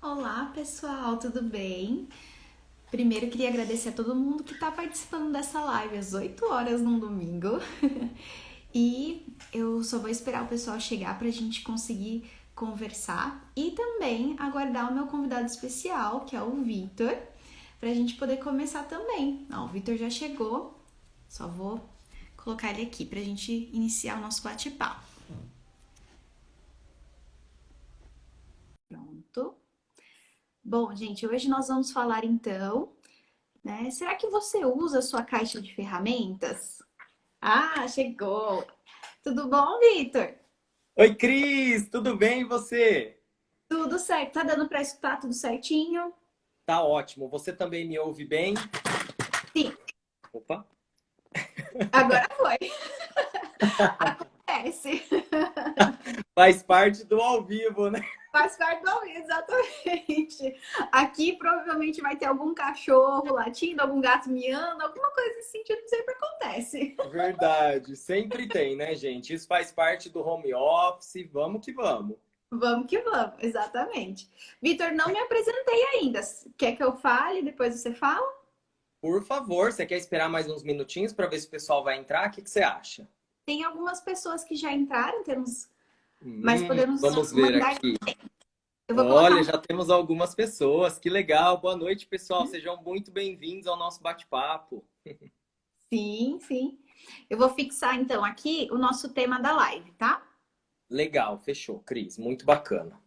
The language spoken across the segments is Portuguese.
Olá, pessoal, tudo bem? Primeiro, queria agradecer a todo mundo que está participando dessa live às 8 horas num domingo. E eu só vou esperar o pessoal chegar para a gente conseguir conversar e também aguardar o meu convidado especial, que é o Vitor, para a gente poder começar também. Ó, o Vitor já chegou, só vou colocar ele aqui para a gente iniciar o nosso bate-papo. Pronto. Bom, gente, hoje nós vamos falar então, né? Será que você usa a sua caixa de ferramentas? Ah, chegou! Tudo bom, Vitor? Oi, Cris, tudo bem e você? Tudo certo? Tá dando para escutar tudo certinho? Tá ótimo. Você também me ouve bem? Sim, Opa. agora foi. Acontece. Faz parte do ao vivo, né? Faz parte do ao vivo, exatamente. Aqui provavelmente vai ter algum cachorro latindo, algum gato miando, alguma coisa nesse sentido, sempre acontece. Verdade, sempre tem, né, gente? Isso faz parte do home office. Vamos que vamos. Vamos que vamos, exatamente. Vitor, não me apresentei ainda. Quer que eu fale? Depois você fala? Por favor, você quer esperar mais uns minutinhos para ver se o pessoal vai entrar? O que você acha? Tem algumas pessoas que já entraram, mas podemos Vamos ver mandar. aqui. Eu vou colocar Olha, um. já temos algumas pessoas. Que legal. Boa noite, pessoal. Sejam muito bem-vindos ao nosso bate-papo. Sim, sim. Eu vou fixar então aqui o nosso tema da live, tá? Legal, fechou, Cris. Muito bacana.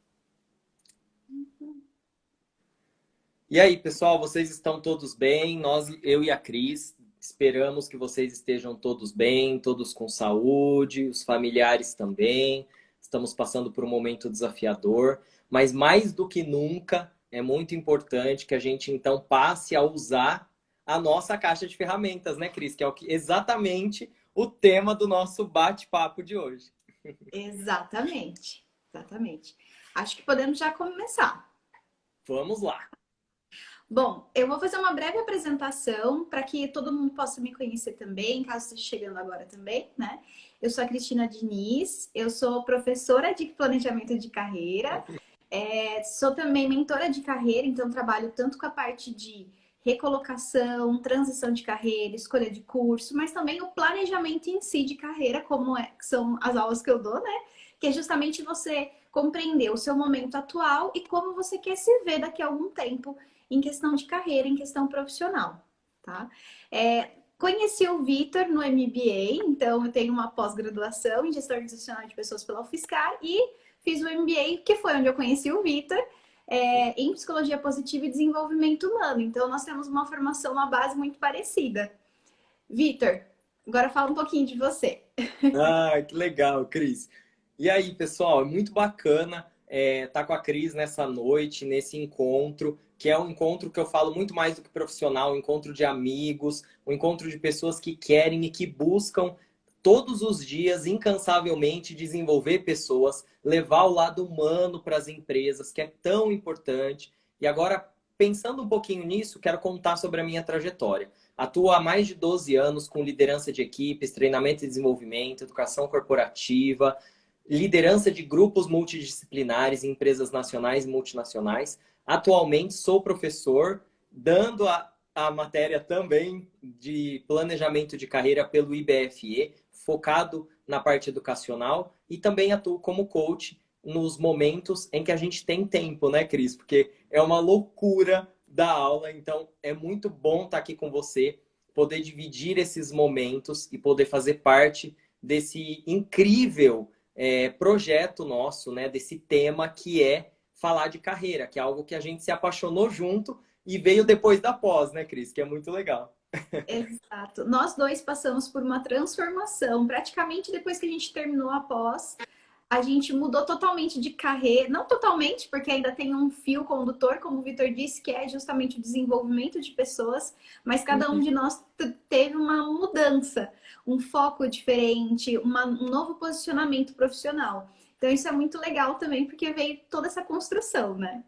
E aí, pessoal, vocês estão todos bem? Eu e a Cris, esperamos que vocês estejam todos bem, todos com saúde, os familiares também. Estamos passando por um momento desafiador, mas mais do que nunca é muito importante que a gente então passe a usar a nossa caixa de ferramentas, né, Cris? Que é exatamente o tema do nosso bate-papo de hoje. Exatamente, exatamente. Acho que podemos já começar. Vamos lá. Bom, eu vou fazer uma breve apresentação para que todo mundo possa me conhecer também, caso esteja chegando agora também, né? Eu sou a Cristina Diniz, eu sou professora de planejamento de carreira, sou também mentora de carreira, então trabalho tanto com a parte de recolocação, transição de carreira, escolha de curso, mas também o planejamento em si de carreira, que são as aulas que eu dou, né? Que é justamente você compreender o seu momento atual e como você quer se ver daqui a algum tempo em questão de carreira, em questão profissional, tá? Conheci o Vitor no MBA, então eu tenho uma pós-graduação em gestão organizacional de pessoas pela UFSCar e fiz o MBA, que foi onde eu conheci o Vitor, em psicologia positiva e desenvolvimento humano. Então nós temos uma formação, uma base muito parecida. Vitor, agora fala um pouquinho de você. Ah, que legal, Cris. E aí, pessoal, é muito bacana estar com a Cris nessa noite, nesse encontro, que é um encontro que eu falo muito mais do que profissional, um encontro de amigos, um encontro de pessoas que querem e que buscam todos os dias, incansavelmente, desenvolver pessoas, levar o lado humano para as empresas, que é tão importante. E agora, pensando um pouquinho nisso, quero contar sobre a minha trajetória. Atuo há mais de 12 anos com liderança de equipes, treinamento e desenvolvimento, educação corporativa, liderança de grupos multidisciplinares em empresas nacionais e multinacionais. Atualmente sou professor, dando a matéria também de planejamento de carreira pelo IBFE, focado na parte educacional, e também atuo como coach nos momentos em que a gente tem tempo, né, Cris? Porque é uma loucura da aula, então é muito bom estar aqui com você, poder dividir esses momentos e poder fazer parte desse incrível projeto nosso, né, desse tema que é falar de carreira, que é algo que a gente se apaixonou junto e veio depois da pós, né, Cris? Que é muito legal. Exato. Nós dois passamos por uma transformação. Praticamente depois que a gente terminou a pós, a gente mudou totalmente de carreira. Não totalmente, porque ainda tem um fio condutor, como o Vitor disse, que é justamente o desenvolvimento de pessoas, mas cada um de nós teve uma mudança, um foco diferente, um novo posicionamento profissional. Então isso é muito legal também, porque veio toda essa construção, né?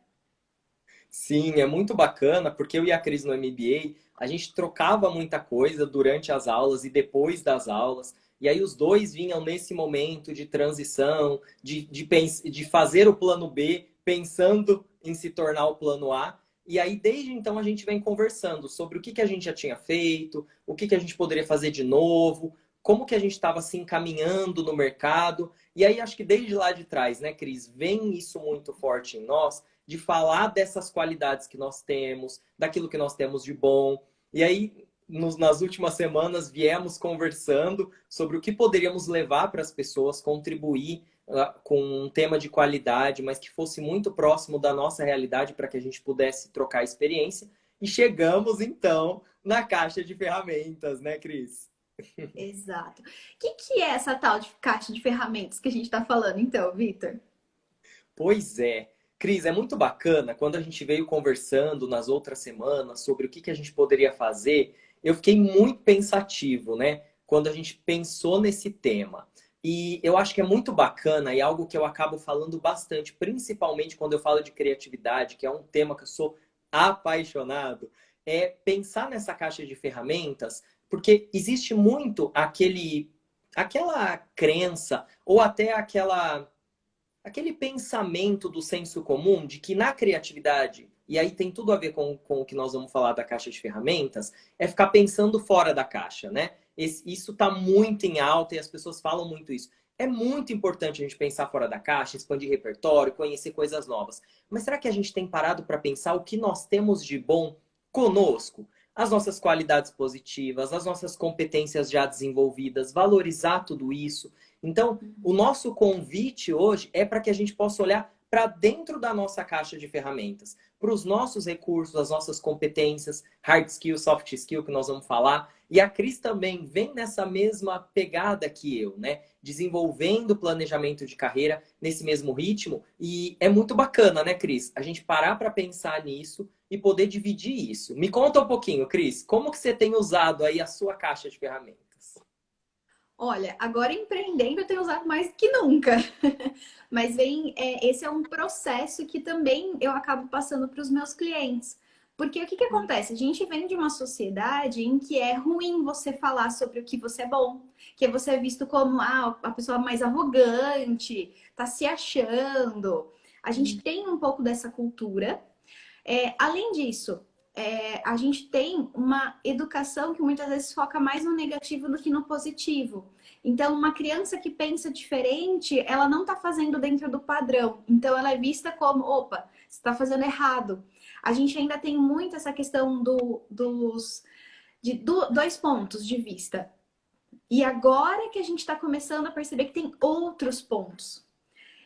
Sim, é muito bacana, porque eu e a Cris no MBA, a gente trocava muita coisa durante as aulas e depois das aulas. E aí os dois vinham nesse momento de transição, de fazer o plano B, pensando em se tornar o plano A. E aí, desde então, a gente vem conversando sobre o que que a gente já tinha feito, o que que a gente poderia fazer de novo, como que a gente estava se encaminhando no mercado. E aí, acho que desde lá de trás, né, Cris, vem isso muito forte em nós, de falar dessas qualidades que nós temos, daquilo que nós temos de bom. E aí, nas últimas semanas, viemos conversando sobre o que poderíamos levar para as pessoas, contribuir com um tema de qualidade, mas que fosse muito próximo da nossa realidade para que a gente pudesse trocar experiência. E chegamos, então, na caixa de ferramentas, né, Cris? Exato. O que é essa tal de caixa de ferramentas que a gente está falando, então, Vitor? Pois é. Cris, é muito bacana quando a gente veio conversando nas outras semanas sobre o que que a gente poderia fazer. Eu fiquei muito pensativo, né? Quando a gente pensou nesse tema. E eu acho que é muito bacana e algo que eu acabo falando bastante, principalmente quando eu falo de criatividade, que é um tema que eu sou apaixonado, é pensar nessa caixa de ferramentas, porque existe muito aquela crença ou até aquele pensamento do senso comum de que na criatividade, e aí tem tudo a ver com o que nós vamos falar da caixa de ferramentas, é ficar pensando fora da caixa, né? Isso está muito em alta e as pessoas falam muito isso. É muito importante a gente pensar fora da caixa, expandir repertório, conhecer coisas novas. Mas será que a gente tem parado para pensar o que nós temos de bom conosco? As nossas qualidades positivas, as nossas competências já desenvolvidas, valorizar tudo isso. Então, o nosso convite hoje é para que a gente possa olhar para dentro da nossa caixa de ferramentas, para os nossos recursos, as nossas competências, hard skill, soft skill que nós vamos falar. E a Cris também vem nessa mesma pegada que eu, né? Desenvolvendo planejamento de carreira nesse mesmo ritmo. E é muito bacana, né, Cris? A gente parar para pensar nisso e poder dividir isso. Me conta um pouquinho, Cris, como que você tem usado aí a sua caixa de ferramentas? Olha, agora empreendendo eu tenho usado mais do que nunca. Mas esse é um processo que também eu acabo passando para os meus clientes. Porque o que acontece? A gente vem de uma sociedade em que é ruim você falar sobre o que você é bom, que você é visto como a pessoa mais arrogante, tá se achando. A gente tem um pouco dessa cultura. Além disso, a gente tem uma educação que muitas vezes foca mais no negativo do que no positivo. Então, uma criança que pensa diferente, ela não está fazendo dentro do padrão. Então, ela é vista como, opa, você está fazendo errado. A gente ainda tem muito essa questão dois pontos de vista. E agora que a gente está começando a perceber que tem outros pontos.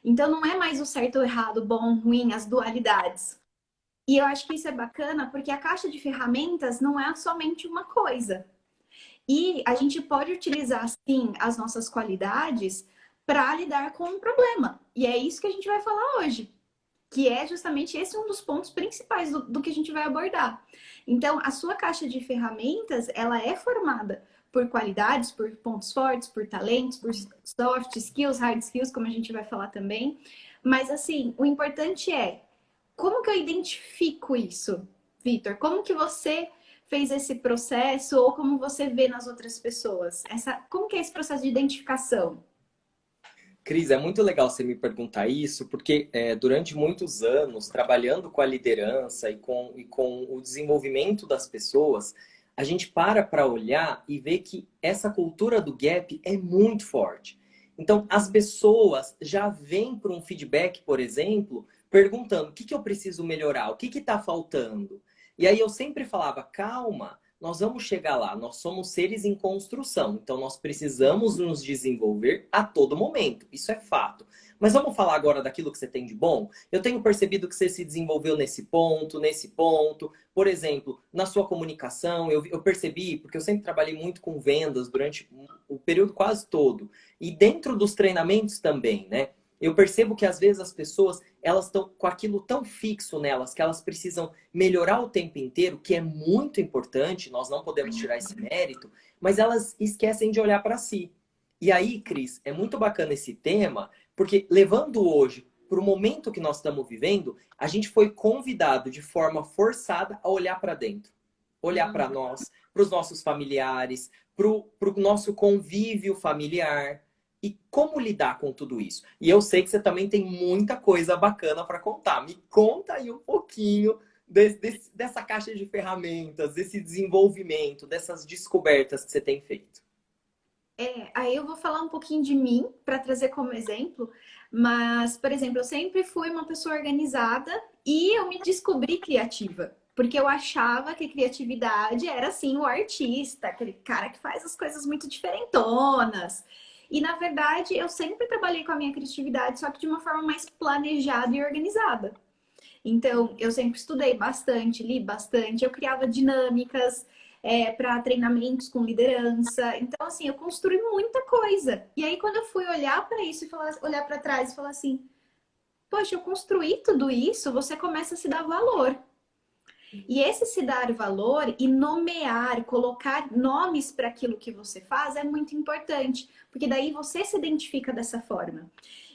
Então, não é mais o certo ou errado, bom, ruim, as dualidades. E eu acho que isso é bacana porque a caixa de ferramentas não é somente uma coisa. E a gente pode utilizar, sim, as nossas qualidades para lidar com um problema. E é isso que a gente vai falar hoje. Que é justamente esse um dos pontos principais do que a gente vai abordar. Então, a sua caixa de ferramentas, ela é formada por qualidades, por pontos fortes, por talentos, por soft skills, hard skills, como a gente vai falar também. Mas, assim, o importante é como que eu identifico isso, Vitor? Como que você fez esse processo ou como você vê nas outras pessoas? Como que é esse processo de identificação? Cris, é muito legal você me perguntar isso, porque durante muitos anos, trabalhando com a liderança e com o desenvolvimento das pessoas, a gente para olhar e ver que essa cultura do gap é muito forte. Então, as pessoas já vêm para um feedback, por exemplo, perguntando o que que eu preciso melhorar, o que está faltando. E aí eu sempre falava, calma, nós vamos chegar lá, nós somos seres em construção, então nós precisamos nos desenvolver a todo momento, isso é fato. Mas vamos falar agora daquilo que você tem de bom? Eu tenho percebido que você se desenvolveu nesse ponto, nesse ponto. Por exemplo, na sua comunicação, eu percebi, porque eu sempre trabalhei muito com vendas durante o período quase todo. E dentro dos treinamentos também, né? Eu percebo que às vezes as pessoas, elas estão com aquilo tão fixo nelas, que elas precisam melhorar o tempo inteiro, que é muito importante, nós não podemos tirar esse mérito, mas elas esquecem de olhar para si. E aí, Cris, é muito bacana esse tema, porque levando hoje para o momento que nós estamos vivendo, a gente foi convidado de forma forçada a olhar para dentro. Olhar para nós, para os nossos familiares, para o nosso convívio familiar. E como lidar com tudo isso? E eu sei que você também tem muita coisa bacana para contar. Me conta aí um pouquinho dessa caixa de ferramentas, desse desenvolvimento, dessas descobertas que você tem feito. Aí eu vou falar um pouquinho de mim para trazer como exemplo, mas, por exemplo, eu sempre fui uma pessoa organizada e eu me descobri criativa, porque eu achava que criatividade era assim o artista, aquele cara que faz as coisas muito diferentonas. E na verdade, eu sempre trabalhei com a minha criatividade, só que de uma forma mais planejada e organizada. Então, eu sempre estudei bastante, li bastante, eu criava dinâmicas para treinamentos com liderança. Então, assim, eu construí muita coisa. E aí, quando eu fui olhar para isso e falar, olhar para trás e falar assim, poxa, eu construí tudo isso, você começa a se dar valor. E esse se dar valor e nomear, colocar nomes para aquilo que você faz é muito importante, porque daí você se identifica dessa forma.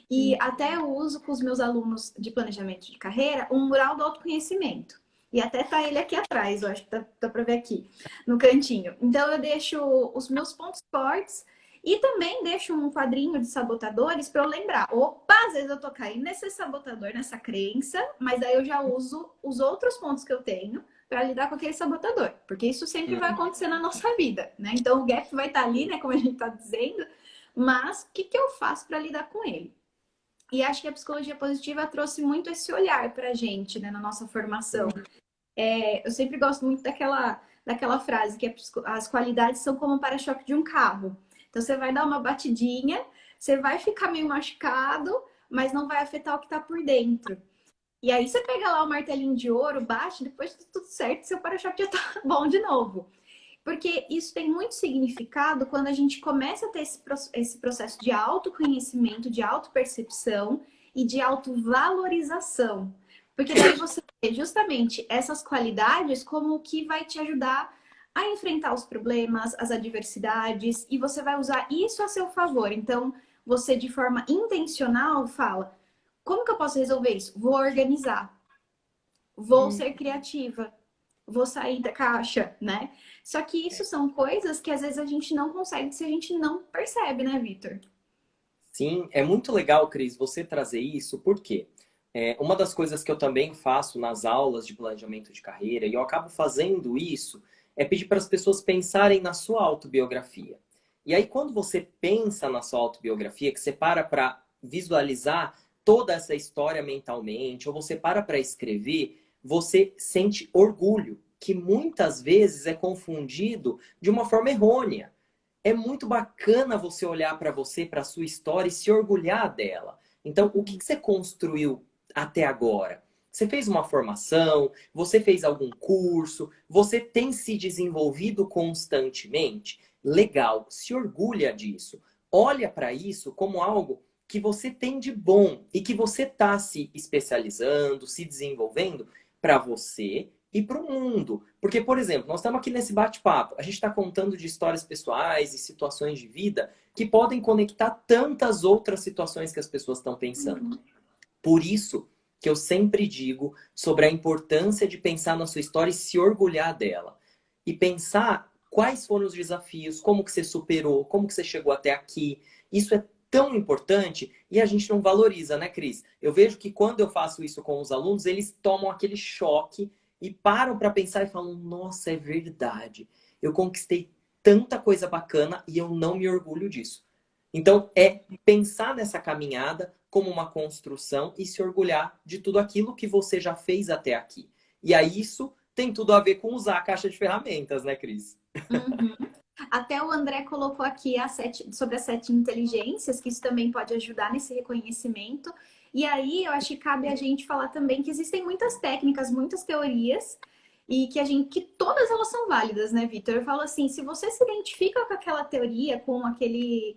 E até eu uso com os meus alunos de planejamento de carreira um mural do autoconhecimento. E até tá ele aqui atrás, eu acho que dá para ver aqui, no cantinho. Então eu deixo os meus pontos fortes e também deixo um quadrinho de sabotadores para eu lembrar. Opa, às vezes eu tô caindo nesse sabotador, nessa crença, mas daí eu já uso os outros pontos que eu tenho para lidar com aquele sabotador, porque isso sempre vai acontecer na nossa vida, né? Então o gap vai estar ali, né, como a gente tá dizendo, mas o que que eu faço para lidar com ele? E acho que a psicologia positiva trouxe muito esse olhar para a gente, né, na nossa formação. Eu sempre gosto muito daquela frase que as qualidades são como o para-choque de um carro. Então você vai dar uma batidinha, você vai ficar meio machucado, mas não vai afetar o que está por dentro. E aí você pega lá o martelinho de ouro, bate, depois de tudo certo, seu para-choque já tá bom de novo. Porque isso tem muito significado quando a gente começa a ter esse processo de autoconhecimento, de autopercepção e de autovalorização. Porque daí você vê justamente essas qualidades como o que vai te ajudar a enfrentar os problemas, as adversidades, e você vai usar isso a seu favor. Então, você de forma intencional fala: como que eu posso resolver isso? Vou organizar, vou ser criativa, vou sair da caixa, né? Só que isso são coisas que às vezes a gente não consegue se a gente não percebe, né, Vitor? Sim, é muito legal, Cris, você trazer isso, porque uma das coisas que eu também faço nas aulas de planejamento de carreira, e eu acabo fazendo isso, é pedir para as pessoas pensarem na sua autobiografia. E aí, quando você pensa na sua autobiografia, que você para visualizar toda essa história mentalmente, ou você para escrever, você sente orgulho, que muitas vezes é confundido de uma forma errônea. É muito bacana você olhar para você, para sua história e se orgulhar dela. Então, o que você construiu até agora? Você fez uma formação? Você fez algum curso? Você tem se desenvolvido constantemente? Legal, se orgulha disso. Olha para isso como algo que você tem de bom e que você está se especializando, se desenvolvendo para você e para o mundo. Porque, por exemplo, nós estamos aqui nesse bate-papo, a gente está contando de histórias pessoais e situações de vida que podem conectar tantas outras situações que as pessoas estão pensando. Por isso que eu sempre digo sobre a importância de pensar na sua história e se orgulhar dela. E pensar quais foram os desafios, como que você superou, como que você chegou até aqui. Isso é tão importante e a gente não valoriza, né, Cris? Eu vejo que quando eu faço isso com os alunos, eles tomam aquele choque e param para pensar e falam: nossa, é verdade. Eu conquistei tanta coisa bacana e eu não me orgulho disso. Então, é pensar nessa caminhada como uma construção e se orgulhar de tudo aquilo que você já fez até aqui. E aí isso tem tudo a ver com usar a caixa de ferramentas, né, Cris? Uhum. Até o André colocou aqui sobre as 7 inteligências, que isso também pode ajudar nesse reconhecimento. E aí eu acho que cabe a gente falar também que existem muitas técnicas, muitas teorias, e que todas elas são válidas, né, Vitor? Eu falo assim, se você se identifica com aquela teoria, com aquele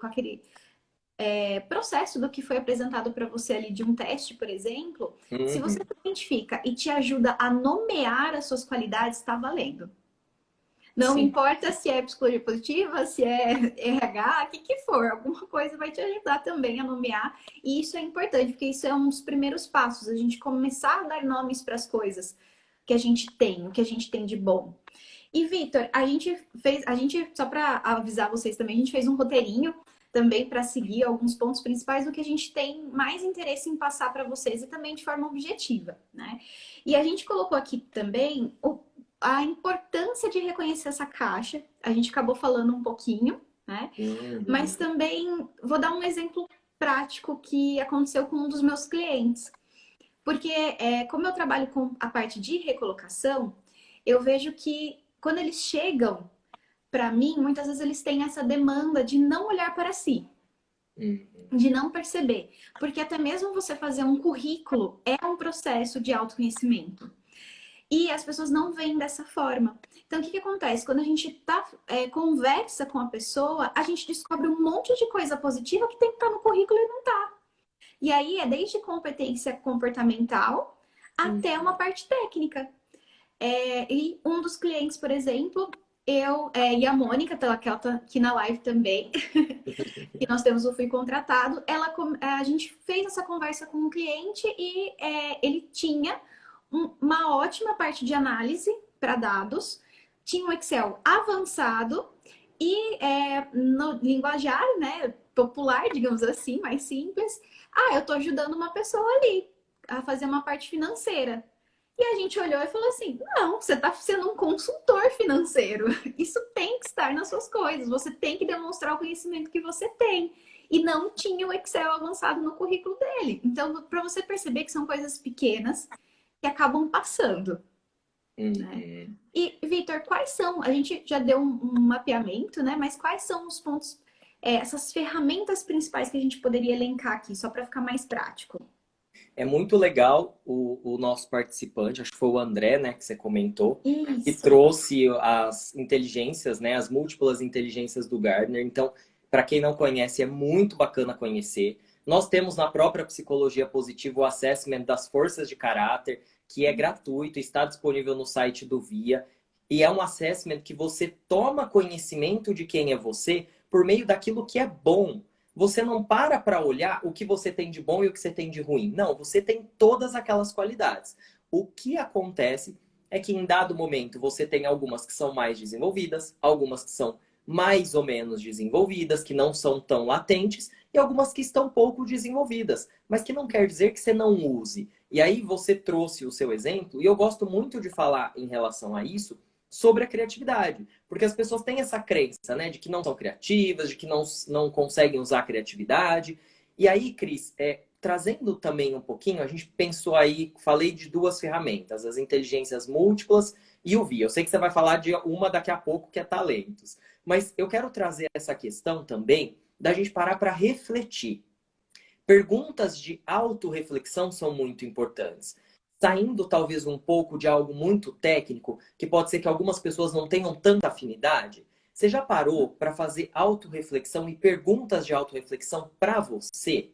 processo do que foi apresentado para você ali de um teste, por exemplo, se você se identifica e te ajuda a nomear as suas qualidades, está valendo. Não Sim. importa se é psicologia positiva, se é RH, o que que for, alguma coisa vai te ajudar também a nomear. E isso é importante, porque isso é um dos primeiros passos, a gente começar a dar nomes para as coisas que a gente tem, o que a gente tem de bom. E Vitor, só para avisar vocês também, a gente fez um roteirinho também para seguir alguns pontos principais do que a gente tem mais interesse em passar para vocês e também de forma objetiva, né? E a gente colocou aqui também a importância de reconhecer essa caixa. A gente acabou falando um pouquinho, né? Mas também vou dar um exemplo prático que aconteceu com um dos meus clientes. Porque como eu trabalho com a parte de recolocação, eu vejo que quando eles chegam para mim, muitas vezes eles têm essa demanda de não olhar para si, de não perceber. Porque até mesmo você fazer um currículo é um processo de autoconhecimento. E as pessoas não veem dessa forma. Então, o que acontece? Quando a gente conversa com a pessoa, a gente descobre um monte de coisa positiva que tem que estar no currículo e não está. E aí é desde competência comportamental até uma parte técnica. E um dos clientes, por exemplo, e a Mônica, que ela tá aqui na live também, que nós temos o Fui Contratado, a gente fez essa conversa com um cliente e ele tinha uma ótima parte de análise para dados, tinha um Excel avançado e no linguajar, né, popular, digamos assim, mais simples, eu estou ajudando uma pessoa ali a fazer uma parte financeira. E a gente olhou e falou assim, não, você está sendo um consultor financeiro. Isso tem que estar nas suas coisas. Você tem que demonstrar o conhecimento que você tem. E não tinha o Excel avançado no currículo dele. Então, para você perceber que são coisas pequenas que acabam passando. Né? E, Vitor, quais são? A gente já deu um mapeamento, né? Mas quais são os pontos, essas ferramentas principais que a gente poderia elencar aqui, só para ficar mais prático? É muito legal o nosso participante, acho que foi o André, né, que você comentou, Isso. que trouxe as inteligências, né, as múltiplas inteligências do Gardner. Então, para quem não conhece, é muito bacana conhecer. Nós temos na própria Psicologia Positiva o Assessment das Forças de Caráter, que é gratuito, está disponível no site do VIA. E é um assessment que você toma conhecimento de quem é você por meio daquilo que é bom. Você não para olhar o que você tem de bom e o que você tem de ruim. Não, você tem todas aquelas qualidades. O que acontece é que em dado momento você tem algumas que são mais desenvolvidas, algumas que são mais ou menos desenvolvidas, que não são tão latentes, e algumas que estão pouco desenvolvidas, mas que não quer dizer que você não use. E aí você trouxe o seu exemplo, e eu gosto muito de falar em relação a isso, sobre a criatividade. Porque as pessoas têm essa crença, né? De que não são criativas, de que não conseguem usar a criatividade. E aí, Cris, trazendo também um pouquinho, a gente pensou aí, falei de duas ferramentas, as inteligências múltiplas e o VIA. Eu sei que você vai falar de uma daqui a pouco, que é talentos. Mas eu quero trazer essa questão também da gente parar para refletir. Perguntas de autorreflexão são muito importantes. Saindo talvez um pouco de algo muito técnico, que pode ser que algumas pessoas não tenham tanta afinidade, você já parou para fazer autorreflexão e perguntas de autorreflexão para você?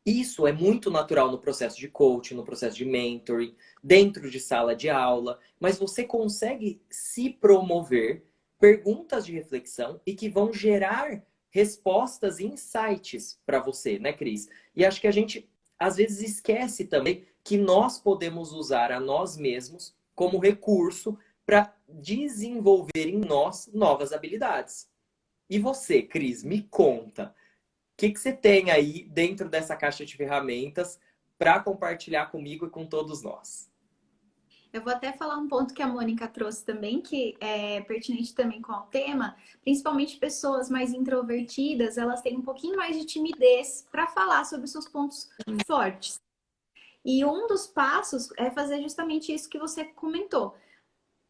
Isso é muito natural no processo de coaching, no processo de mentoring, dentro de sala de aula, mas você consegue se promover perguntas de reflexão e que vão gerar respostas e insights para você, né, Cris? E acho que a gente às vezes esquece também que nós podemos usar a nós mesmos como recurso para desenvolver em nós novas habilidades. E você, Cris, me conta, o que você tem aí dentro dessa caixa de ferramentas para compartilhar comigo e com todos nós? Eu vou até falar um ponto que a Mônica trouxe também, que é pertinente também com o tema. Principalmente pessoas mais introvertidas, elas têm um pouquinho mais de timidez para falar sobre seus pontos fortes. E um dos passos é fazer justamente isso que você comentou.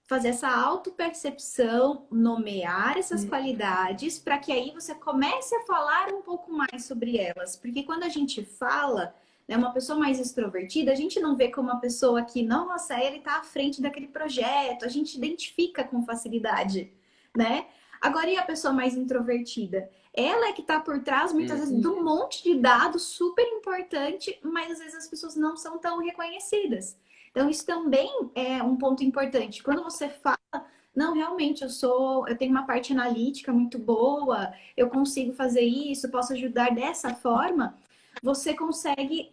Fazer essa autopercepção, nomear essas qualidades, para que aí você comece a falar um pouco mais sobre elas. Porque quando a gente fala, né, uma pessoa mais extrovertida, a gente não vê como uma pessoa que, nossa, ele está à frente daquele projeto, a gente identifica com facilidade, né? Agora, e a pessoa mais introvertida? Ela é que está por trás, muitas vezes, de um monte de dados super importante, mas às vezes as pessoas não são tão reconhecidas. Então, isso também é um ponto importante. Quando você fala, não, realmente, eu tenho uma parte analítica muito boa, eu consigo fazer isso, posso ajudar dessa forma, você consegue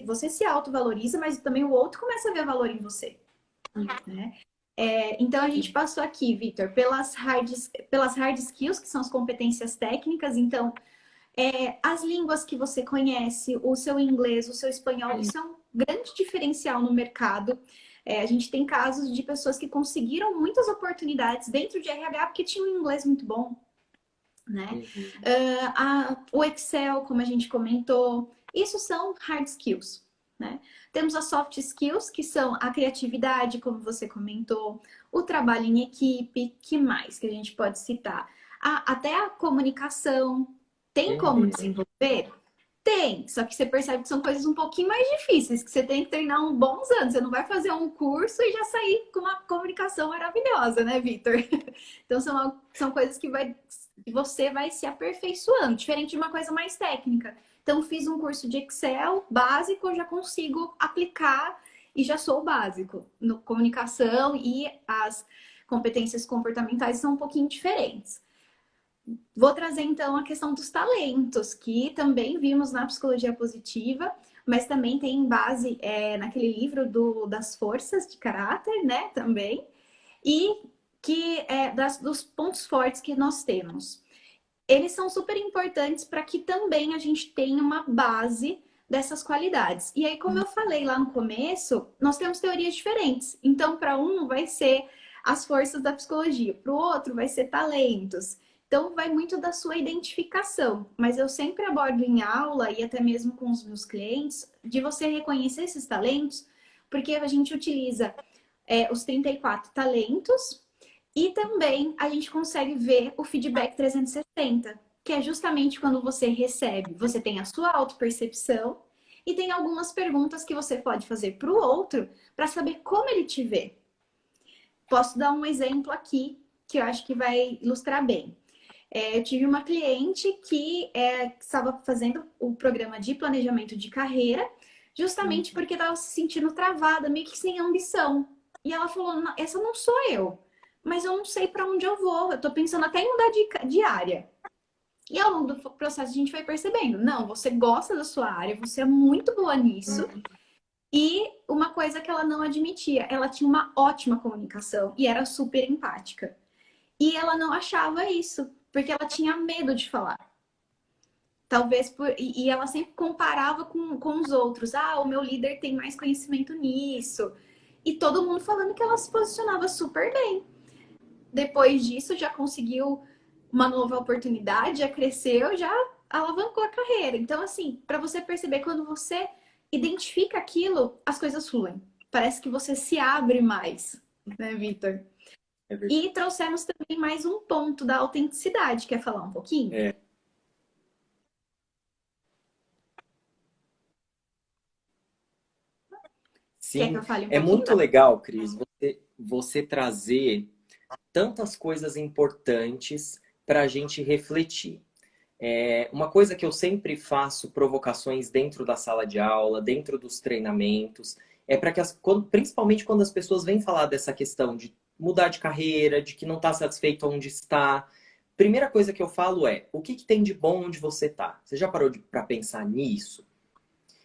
você se autovaloriza, mas também o outro começa a ver valor em você. Né? Então, a gente passou aqui, Vitor, pelas hard skills, que são as competências técnicas. Então, as línguas que você conhece, o seu inglês, o seu espanhol, isso é um grande diferencial no mercado. A gente tem casos de pessoas que conseguiram muitas oportunidades dentro de RH porque tinham um inglês muito bom, né? O Excel, como a gente comentou, isso são hard skills, né? Temos as soft skills, que são a criatividade, como você comentou, o trabalho em equipe, que mais que a gente pode citar? Até a comunicação. Tem como desenvolver? Tem, só que você percebe que são coisas um pouquinho mais difíceis, que você tem que treinar uns bons anos. Você não vai fazer um curso e já sair com uma comunicação maravilhosa, né, Vitor? Então, são coisas que você vai se aperfeiçoando, diferente de uma coisa mais técnica. Então, fiz um curso de Excel básico, eu já consigo aplicar e já sou o básico. No comunicação e as competências comportamentais são um pouquinho diferentes. Vou trazer, então, a questão dos talentos, que também vimos na psicologia positiva, mas também tem base naquele livro das forças de caráter, né, também, e que dos pontos fortes que nós temos. Eles são super importantes para que também a gente tenha uma base dessas qualidades. E aí, como eu falei lá no começo, nós temos teorias diferentes. Então, para um vai ser as forças da psicologia, para o outro vai ser talentos. Então, vai muito da sua identificação. Mas eu sempre abordo em aula e até mesmo com os meus clientes, de você reconhecer esses talentos, porque a gente utiliza os 34 talentos e também a gente consegue ver o feedback 360, que é justamente quando você recebe, você tem a sua autopercepção e tem algumas perguntas que você pode fazer para o outro para saber como ele te vê. Posso dar um exemplo aqui que eu acho que vai ilustrar bem. Eu tive uma cliente que estava fazendo o programa de planejamento de carreira, justamente porque estava se sentindo travada, meio que sem ambição. E ela falou, essa não sou eu, mas eu não sei para onde eu vou, eu estou pensando até em mudar de área. E ao longo do processo a gente vai percebendo, não, você gosta da sua área, você é muito boa nisso. E uma coisa que ela não admitia, ela tinha uma ótima comunicação e era super empática. E ela não achava isso, porque ela tinha medo de falar. Talvez e ela sempre comparava com os outros. O meu líder tem mais conhecimento nisso. E todo mundo falando que ela se posicionava super bem. Depois disso, já conseguiu uma nova oportunidade, já cresceu, já alavancou a carreira. Então, assim, para você perceber, quando você identifica aquilo, as coisas fluem. Parece que você se abre mais, né, Vitor? E trouxemos também mais um ponto da autenticidade. Quer falar um pouquinho? Sim, quer que eu fale um é pouquinho? muito legal, Cris, você trazer tantas coisas importantes para a gente refletir. Uma coisa que eu sempre faço provocações dentro da sala de aula, dentro dos treinamentos, é para que, principalmente quando as pessoas vêm falar dessa questão de mudar de carreira, de que não está satisfeito onde está, primeira coisa que eu falo é, o que tem de bom onde você está? Você já parou para pensar nisso?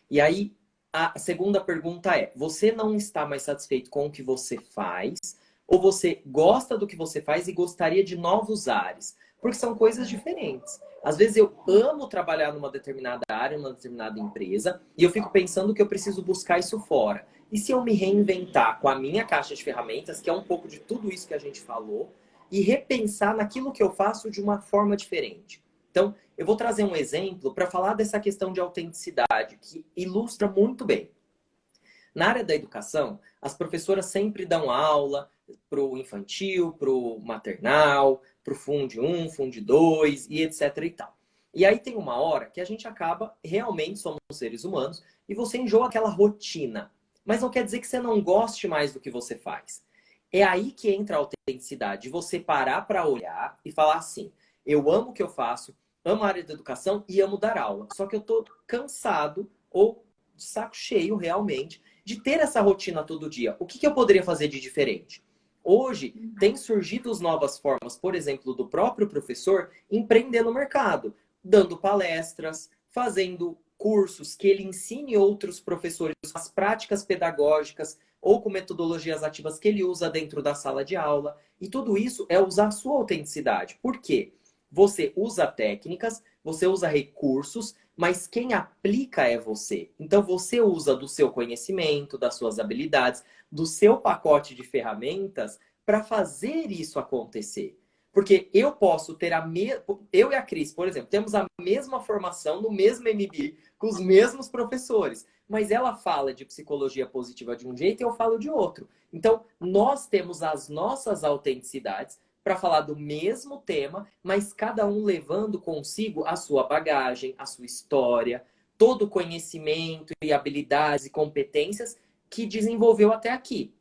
E aí, a segunda pergunta é, você não está mais satisfeito com o que você faz? Ou você gosta do que você faz e gostaria de novos ares? Porque são coisas diferentes. Às vezes eu amo trabalhar numa determinada área, numa determinada empresa, e eu fico pensando que eu preciso buscar isso fora. E se eu me reinventar com a minha caixa de ferramentas, que é um pouco de tudo isso que a gente falou, e repensar naquilo que eu faço de uma forma diferente? Então, eu vou trazer um exemplo para falar dessa questão de autenticidade, que ilustra muito bem. Na área da educação, as professoras sempre dão aula para o infantil, para o maternal, para o Fund 1, Fund 2 e etc e tal. E aí tem uma hora que a gente acaba, realmente somos seres humanos, e você enjoa aquela rotina. Mas não quer dizer que você não goste mais do que você faz. É aí que entra a autenticidade, você parar para olhar e falar assim, eu amo o que eu faço, amo a área da educação e amo dar aula. Só que eu tô cansado ou de saco cheio realmente de ter essa rotina todo dia. O que eu poderia fazer de diferente? Hoje tem surgido novas formas, por exemplo, do próprio professor empreender no mercado, dando palestras, fazendo cursos que ele ensine outros professores as práticas pedagógicas, ou com metodologias ativas que ele usa dentro da sala de aula. E tudo isso é usar a sua autenticidade. Por quê? Você usa técnicas, você usa recursos, mas quem aplica é você. Então você usa do seu conhecimento, das suas habilidades, do seu pacote de ferramentas para fazer isso acontecer. Porque eu posso ter eu e a Cris, por exemplo, temos a mesma formação no mesmo MBA, com os mesmos professores, mas ela fala de psicologia positiva de um jeito e eu falo de outro. Então, nós temos as nossas autenticidades para falar do mesmo tema, mas cada um levando consigo a sua bagagem, a sua história, todo o conhecimento e habilidades e competências que desenvolveu até aqui.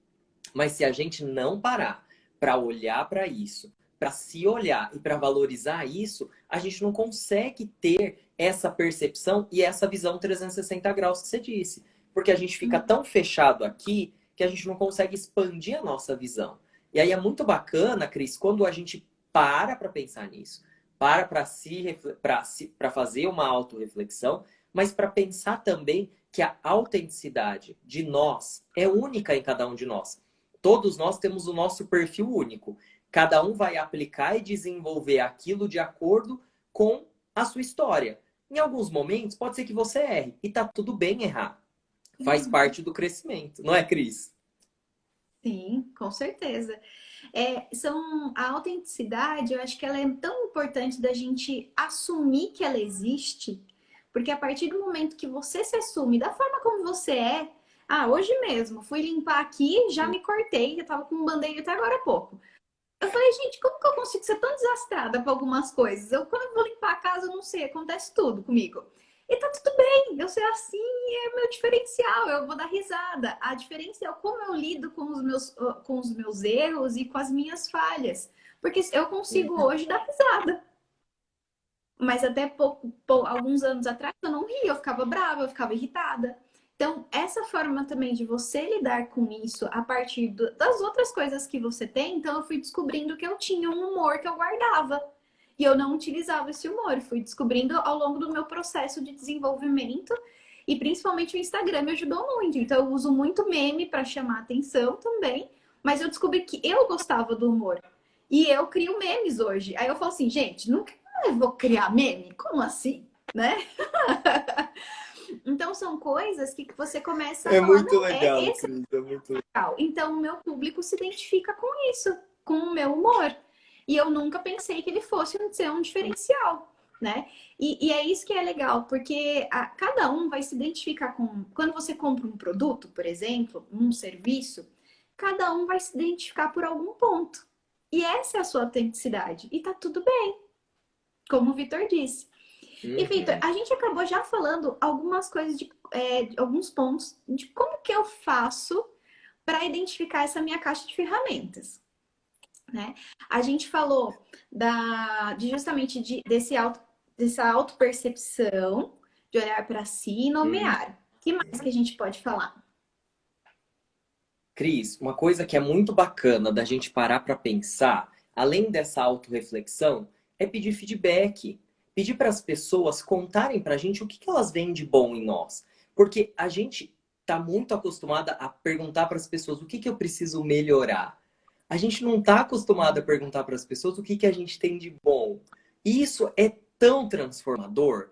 Mas se a gente não parar para olhar para isso, para se olhar e para valorizar isso, a gente não consegue ter essa percepção e essa visão 360 graus que você disse. Porque a gente fica tão fechado aqui que a gente não consegue expandir a nossa visão. E aí é muito bacana, Cris, quando a gente para pensar nisso, para fazer uma autorreflexão, mas para pensar também que a autenticidade de nós é única em cada um de nós. Todos nós temos o nosso perfil único. Cada um vai aplicar e desenvolver aquilo de acordo com a sua história. Em alguns momentos, pode ser que você erre. E tá tudo bem errar. Faz parte do crescimento. Não é, Cris? Sim, com certeza. A autenticidade, eu acho que ela é tão importante da gente assumir que ela existe, porque a partir do momento que você se assume da forma como você é, hoje mesmo, fui limpar aqui, já me cortei, eu tava com um band-aid até agora há pouco. Eu falei, gente, como que eu consigo ser tão desastrada com algumas coisas? Quando eu vou limpar a casa, eu não sei, acontece tudo comigo. E tá tudo bem, eu sei assim, é meu diferencial, eu vou dar risada. A diferença é como eu lido com os meus erros e com as minhas falhas. Porque eu consigo hoje dar risada. Mas até alguns anos atrás eu não ria, eu ficava brava, eu ficava irritada. Então, essa forma também de você lidar com isso a partir das outras coisas que você tem, então eu fui descobrindo que eu tinha um humor que eu guardava. E eu não utilizava esse humor. Fui descobrindo ao longo do meu processo de desenvolvimento. E principalmente o Instagram me ajudou muito. Então, eu uso muito meme para chamar atenção também. Mas eu descobri que eu gostava do humor. E eu crio memes hoje. Aí eu falo assim, gente, nunca eu vou criar meme? Como assim? Né? Então são coisas que você começa a É falar, muito não, legal, esse Cris. É muito legal. legal. Então o meu público se identifica com isso, com o meu humor. E eu nunca pensei que ele fosse ser um diferencial, né? E é isso que é legal, porque cada um vai se identificar com. Quando você compra um produto, por exemplo, um serviço, cada um vai se identificar por algum ponto. E essa é a sua autenticidade. E tá tudo bem, como o Vitor disse. E, Vitor, Uhum. a gente acabou já falando algumas coisas de alguns pontos de como que eu faço para identificar essa minha caixa de ferramentas, né? A gente falou justamente dessa autopercepção, de olhar para si e Uhum. nomear. O que mais que a gente pode falar? Cris, uma coisa que é muito bacana da gente parar para pensar, além dessa autorreflexão, é pedir feedback. Pedir para as pessoas contarem para a gente o que elas veem de bom em nós. Porque a gente está muito acostumada a perguntar para as pessoas o que eu preciso melhorar. A gente não está acostumado a perguntar para as pessoas o que a gente tem de bom. E isso é tão transformador.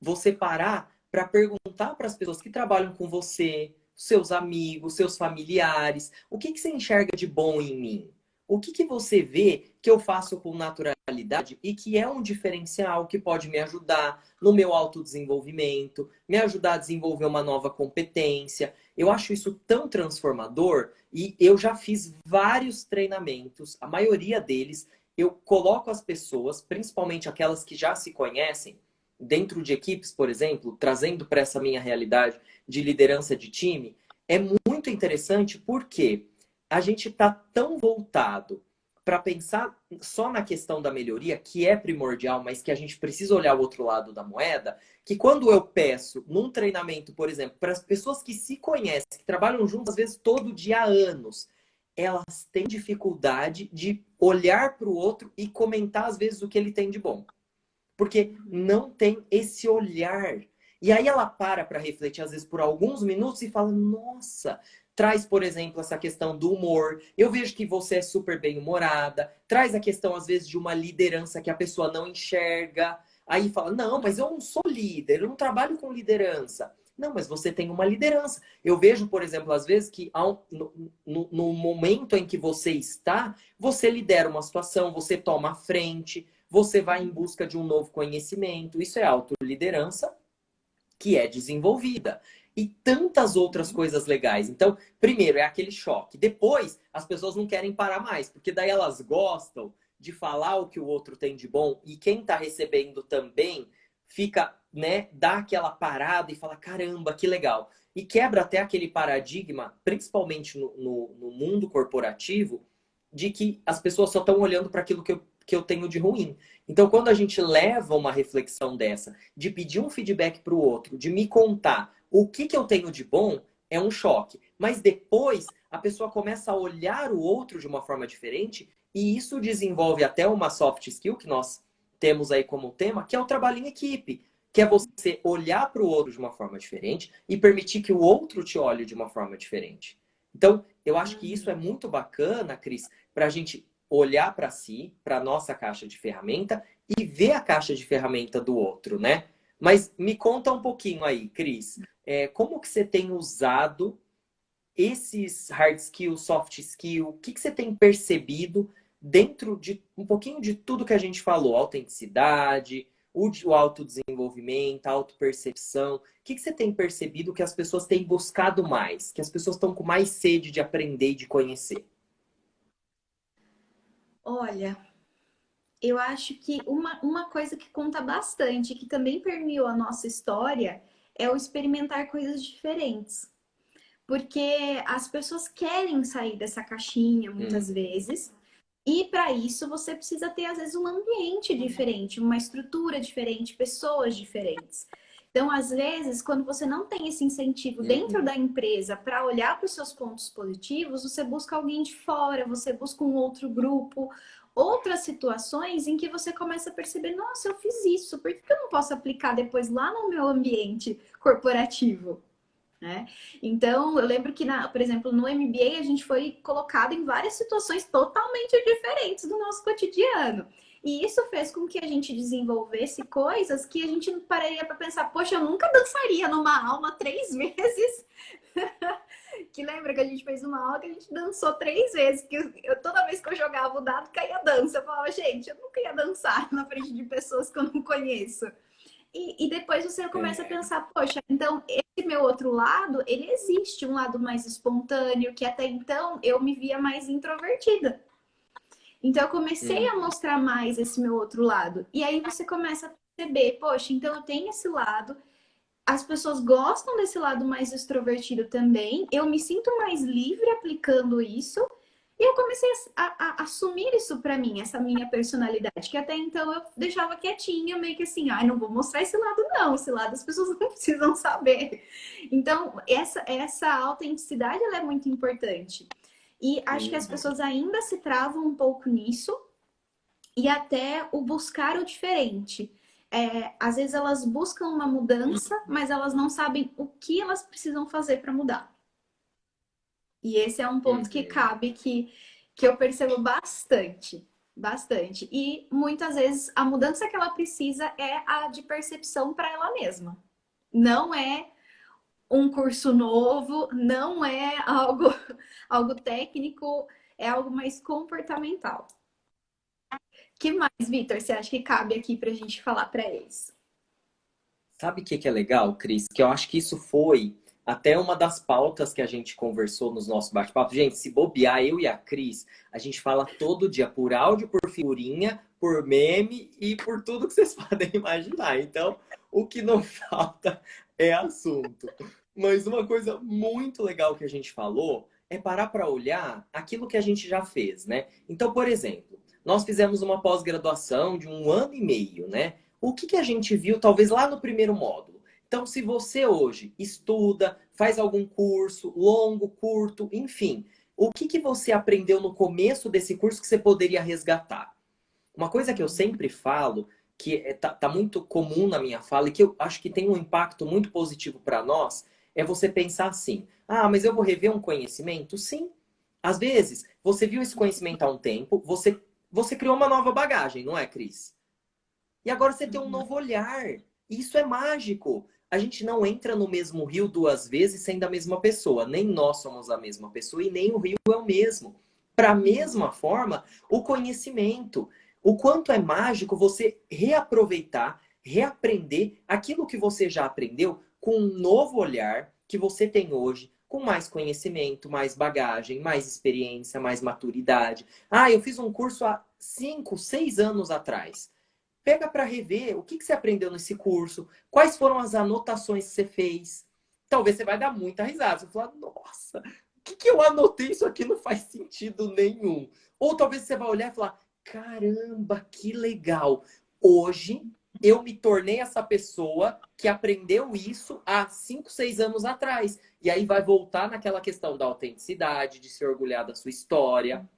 Você parar para perguntar para as pessoas que trabalham com você, seus amigos, seus familiares, o que você enxerga de bom em mim? O que você vê que eu faço com naturalidade e que é um diferencial que pode me ajudar no meu autodesenvolvimento, me ajudar a desenvolver uma nova competência. Eu acho isso tão transformador e eu já fiz vários treinamentos, a maioria deles eu coloco as pessoas, principalmente aquelas que já se conhecem, dentro de equipes, por exemplo, trazendo para essa minha realidade de liderança de time, é muito interessante porque a gente está tão voltado para pensar só na questão da melhoria, que é primordial, mas que a gente precisa olhar o outro lado da moeda, que quando eu peço num treinamento, por exemplo, para as pessoas que se conhecem, que trabalham juntas, às vezes todo dia há anos, elas têm dificuldade de olhar para o outro e comentar, às vezes, o que ele tem de bom. Porque não tem esse olhar. E aí ela para refletir, às vezes, por alguns minutos e fala: nossa, Traz, por exemplo, essa questão do humor. Eu vejo que você é super bem-humorada. Traz a questão, às vezes, de uma liderança que a pessoa não enxerga. Aí fala, não, mas eu não sou líder, eu não trabalho com liderança. Não, mas você tem uma liderança. Eu vejo, por exemplo, às vezes que no momento em que você está, você lidera uma situação, você toma a frente, você vai em busca de um novo conhecimento. Isso é autoliderança que é desenvolvida. E tantas outras coisas legais. Então, primeiro, é aquele choque. Depois, as pessoas não querem parar mais, porque daí elas gostam de falar o que o outro tem de bom e quem está recebendo também fica, né, dá aquela parada e fala, caramba, que legal. E quebra até aquele paradigma, principalmente no mundo corporativo, de que as pessoas só estão olhando para aquilo que eu tenho de ruim. Então, quando a gente leva uma reflexão dessa, de pedir um feedback para o outro, de me contar o que eu tenho de bom, é um choque. Mas depois, a pessoa começa a olhar o outro de uma forma diferente e isso desenvolve até uma soft skill que nós temos aí como tema, que é o trabalho em equipe. Que é você olhar para o outro de uma forma diferente e permitir que o outro te olhe de uma forma diferente. Então, eu acho que isso é muito bacana, Cris, para a gente olhar para si, para nossa caixa de ferramenta e ver a caixa de ferramenta do outro, né? Mas me conta um pouquinho aí, Cris, como que você tem usado esses hard skills, soft skills, o que que você tem percebido dentro de um pouquinho de tudo que a gente falou, autenticidade, o autodesenvolvimento, a autopercepção, o que que você tem percebido que as pessoas têm buscado mais, que as pessoas estão com mais sede de aprender e de conhecer? Olha, eu acho que uma coisa que conta bastante, que também permeou a nossa história, é o experimentar coisas diferentes. Porque as pessoas querem sair dessa caixinha muitas vezes, e para isso você precisa ter, às vezes, um ambiente diferente, uma estrutura diferente, pessoas diferentes. Então, às vezes, quando você não tem esse incentivo dentro da empresa para olhar para os seus pontos positivos, você busca alguém de fora, você busca um outro grupo, outras situações em que você começa a perceber: nossa, eu fiz isso, por que eu não posso aplicar depois lá no meu ambiente corporativo? Né? Então, eu lembro que, por exemplo, no MBA a gente foi colocado em várias situações totalmente diferentes do nosso cotidiano. E isso fez com que a gente desenvolvesse coisas que a gente pararia para pensar, poxa, eu nunca dançaria numa aula 3 vezes. Que lembra que a gente fez uma aula que a gente dançou 3 vezes, que toda vez que eu jogava o dado caía dança. Eu falava, gente, eu nunca ia dançar na frente de pessoas que eu não conheço. E depois você começa a pensar, poxa, então esse meu outro lado, ele existe, um lado mais espontâneo, que até então eu me via mais introvertida. Então eu comecei a mostrar mais esse meu outro lado. E aí você começa a perceber, poxa, então eu tenho esse lado, as pessoas gostam desse lado mais extrovertido também, eu me sinto mais livre aplicando isso. E eu comecei a assumir isso pra mim, essa minha personalidade, que até então eu deixava quietinha, meio que assim, ai, não vou mostrar esse lado não, esse lado as pessoas não precisam saber. Então, essa autenticidade, ela é muito importante. E acho que as pessoas ainda se travam um pouco nisso, e até o buscar o diferente. Às vezes elas buscam uma mudança, mas elas não sabem o que elas precisam fazer para mudar. E esse é um ponto que cabe que eu percebo bastante, bastante. E muitas vezes a mudança que ela precisa é a de percepção para ela mesma. Não é um curso novo, não é algo técnico, é algo mais comportamental. Que mais, Vitor, você acha que cabe aqui para a gente falar para eles? Sabe o que que é legal, Cris? Que eu acho que isso foi até uma das pautas que a gente conversou nos nossos bate-papos. Gente, se bobear, eu e a Cris, a gente fala todo dia por áudio, por figurinha, por meme e por tudo que vocês podem imaginar. Então, o que não falta é assunto. Mas uma coisa muito legal que a gente falou é parar para olhar aquilo que a gente já fez, né? Então, por exemplo, nós fizemos uma pós-graduação de 1 ano e meio, né? O que que a gente viu, talvez lá no primeiro módulo? Então, se você hoje estuda, faz algum curso, longo, curto, enfim, o que que você aprendeu no começo desse curso que você poderia resgatar? Uma coisa que eu sempre falo, que tá muito comum na minha fala e que eu acho que tem um impacto muito positivo para nós, é você pensar assim: ah, mas eu vou rever um conhecimento? Sim. Às vezes, você viu esse conhecimento há um tempo, você criou uma nova bagagem, não é, Cris? E agora você tem um Uhum. novo olhar. Isso é mágico. A gente não entra no mesmo rio duas vezes sendo a mesma pessoa. Nem nós somos a mesma pessoa e nem o rio é o mesmo. Para a mesma forma, o conhecimento. O quanto é mágico você reaproveitar, reaprender aquilo que você já aprendeu com um novo olhar que você tem hoje, com mais conhecimento, mais bagagem, mais experiência, mais maturidade. Ah, eu fiz um curso há 5, 6 anos atrás. Pega para rever o que você aprendeu nesse curso, quais foram as anotações que você fez. Talvez você vai dar muita risada. Você vai falar, nossa, o que eu anotei? Isso aqui não faz sentido nenhum. Ou talvez você vai olhar e falar, caramba, que legal. Hoje eu me tornei essa pessoa que aprendeu isso há 5, 6 anos atrás. E aí vai voltar naquela questão da autenticidade, de se orgulhar da sua história.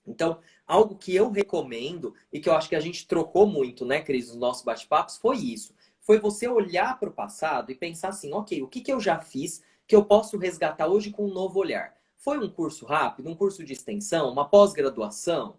Então, algo que eu recomendo e que eu acho que a gente trocou muito, né, Cris, nos nossos bate-papos, foi isso. Foi você olhar para o passado e pensar assim, ok, o que que eu já fiz que eu posso resgatar hoje com um novo olhar? Foi um curso rápido, um curso de extensão, uma pós-graduação?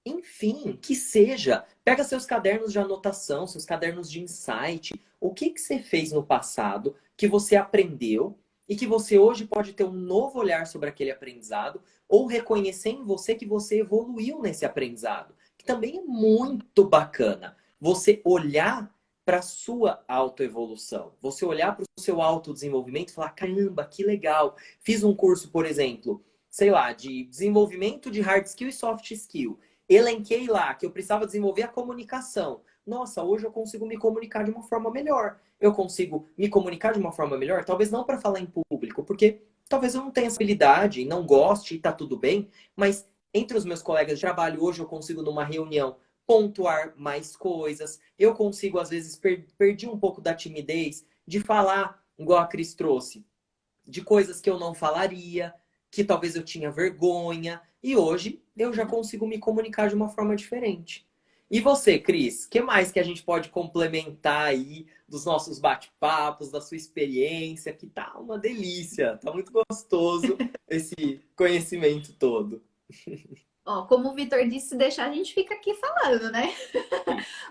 Enfim, que seja. Pega seus cadernos de anotação, seus cadernos de insight. O que que você fez no passado que você aprendeu e que você hoje pode ter um novo olhar sobre aquele aprendizado ou reconhecer em você que você evoluiu nesse aprendizado, que também é muito bacana. Você olhar para a sua autoevolução, você olhar para o seu autodesenvolvimento e falar: caramba, que legal. Fiz um curso, por exemplo, sei lá, de desenvolvimento de hard skill e soft skill. Elenquei lá que eu precisava desenvolver a comunicação. Nossa, hoje eu consigo me comunicar de uma forma melhor. Eu consigo me comunicar de uma forma melhor, talvez não para falar em público, porque talvez eu não tenha essa habilidade, não goste e tá tudo bem, mas entre os meus colegas de trabalho, hoje eu consigo numa reunião pontuar mais coisas. Eu consigo, às vezes, perdi um pouco da timidez de falar, igual a Cris trouxe, de coisas que eu não falaria, que talvez eu tinha vergonha, e hoje eu já consigo me comunicar de uma forma diferente. E você, Cris, o que mais que a gente pode complementar aí dos nossos bate-papos, da sua experiência, que tá uma delícia, tá muito gostoso esse conhecimento todo. Ó, como o Vitor disse, se deixar a gente fica aqui falando, né?